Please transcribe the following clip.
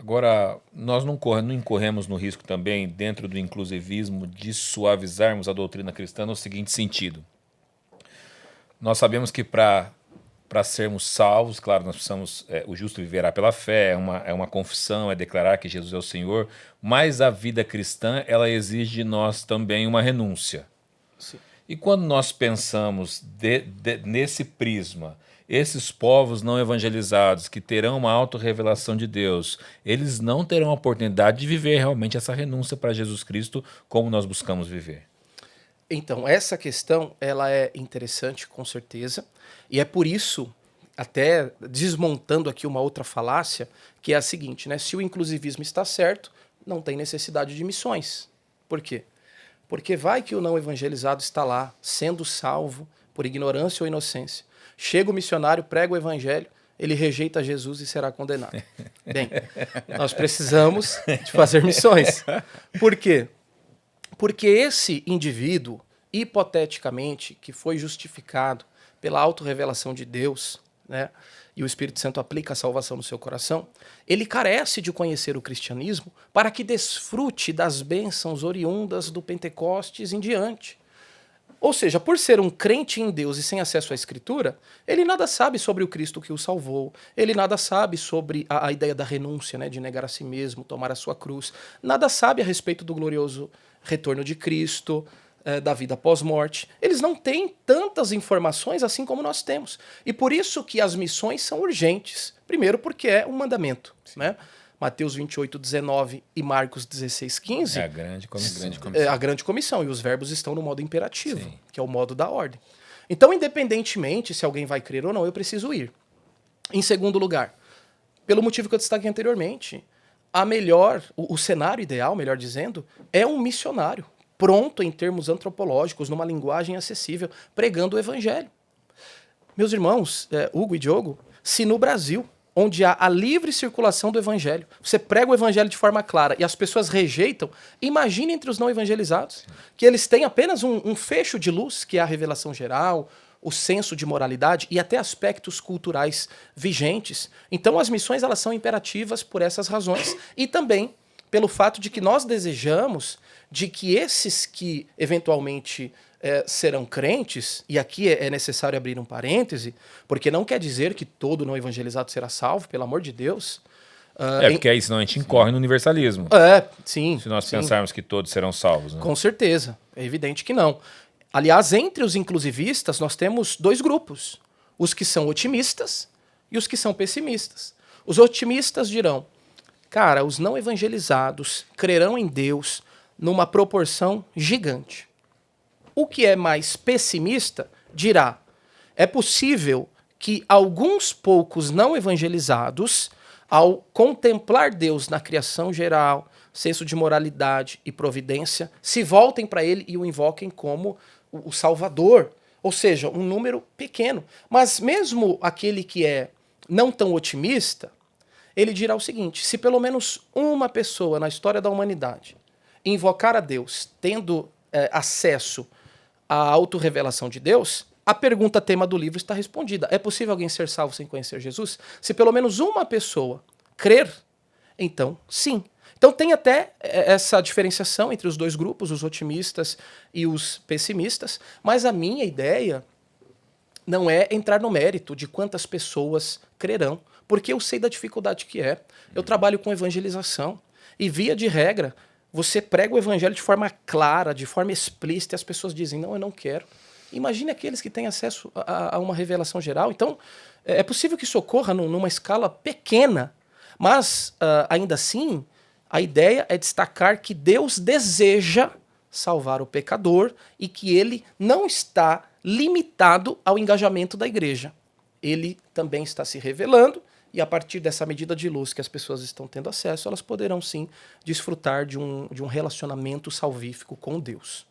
Agora, nós não incorremos no risco também, dentro do inclusivismo, de suavizarmos a doutrina cristã no seguinte sentido. Nós sabemos que para sermos salvos, claro, nós precisamos, o justo viverá pela fé, é uma confissão, é declarar que Jesus é o Senhor, mas a vida cristã, ela exige de nós também uma renúncia. Sim. E quando nós pensamos nesse prisma, esses povos não evangelizados que terão uma autorrevelação de Deus, eles não terão a oportunidade de viver realmente essa renúncia para Jesus Cristo como nós buscamos viver. Então, essa questão, ela é interessante, com certeza, e é por isso, até desmontando aqui uma outra falácia, que é a seguinte, né? Se o inclusivismo está certo, não tem necessidade de missões. Por quê? Porque vai que o não evangelizado está lá, sendo salvo por ignorância ou inocência. Chega o missionário, prega o evangelho, ele rejeita Jesus e será condenado. Bem, nós precisamos de fazer missões. Por quê? Porque esse indivíduo, hipoteticamente, que foi justificado pela autorrevelação de Deus, né, e o Espírito Santo aplica a salvação no seu coração, ele carece de conhecer o cristianismo para que desfrute das bênçãos oriundas do Pentecostes em diante. Ou seja, por ser um crente em Deus e sem acesso à Escritura, ele nada sabe sobre o Cristo que o salvou, ele nada sabe sobre a ideia da renúncia, né, de negar a si mesmo, tomar a sua cruz, nada sabe a respeito do glorioso retorno de Cristo, da vida pós-morte. Eles não têm tantas informações assim como nós temos. E por isso que as missões são urgentes. Primeiro porque é um mandamento, né? Mateus 28:19 e Marcos 16:15 É a grande comissão. é a grande comissão, e os verbos estão no modo imperativo, Sim. que é o modo da ordem. Então, independentemente se alguém vai crer ou não, eu preciso ir. Em segundo lugar, pelo motivo que eu destaquei anteriormente, o cenário ideal, melhor dizendo, é um missionário, pronto em termos antropológicos, numa linguagem acessível, pregando o evangelho. Meus irmãos, Hugo e Diogo, se no Brasil, onde há a livre circulação do evangelho, você prega o evangelho de forma clara e as pessoas rejeitam, imagine entre os não evangelizados, que eles têm apenas um fecho de luz, que é a revelação geral, o senso de moralidade e até aspectos culturais vigentes. Então as missões, elas são imperativas por essas razões e também pelo fato de que nós desejamos de que esses que eventualmente serão crentes, e aqui é necessário abrir um parêntese, porque não quer dizer que todo não evangelizado será salvo, pelo amor de Deus. Porque aí senão a gente incorre no universalismo. Sim. Se nós sim, pensarmos que todos serão salvos. Né? com certeza. É evidente que não. Aliás, entre os inclusivistas, nós temos dois grupos. Os que são otimistas e os que são pessimistas. Os otimistas dirão, cara, os não evangelizados crerão em Deus numa proporção gigante. O que é mais pessimista dirá, é possível que alguns poucos não evangelizados, ao contemplar Deus na criação geral, senso de moralidade e providência, se voltem para ele e o invoquem como o Salvador. Ou seja, um número pequeno. Mas mesmo aquele que é não tão otimista, ele dirá o seguinte, se pelo menos uma pessoa na história da humanidade invocar a Deus, tendo acesso à autorrevelação de Deus, a pergunta tema do livro está respondida. É possível alguém ser salvo sem conhecer Jesus? Se pelo menos uma pessoa crer, então sim. Então tem até essa diferenciação entre os dois grupos, os otimistas e os pessimistas, mas a minha ideia não é entrar no mérito de quantas pessoas crerão, porque eu sei da dificuldade que é. Eu trabalho com evangelização e, via de regra, você prega o evangelho de forma clara, de forma explícita, e as pessoas dizem, não, eu não quero. Imagine aqueles que têm acesso a uma revelação geral. Então, é possível que isso ocorra numa escala pequena, mas, ainda assim, a ideia é destacar que Deus deseja salvar o pecador e que ele não está limitado ao engajamento da igreja. Ele também está se revelando e a partir dessa medida de luz que as pessoas estão tendo acesso, elas poderão sim desfrutar de um relacionamento salvífico com Deus.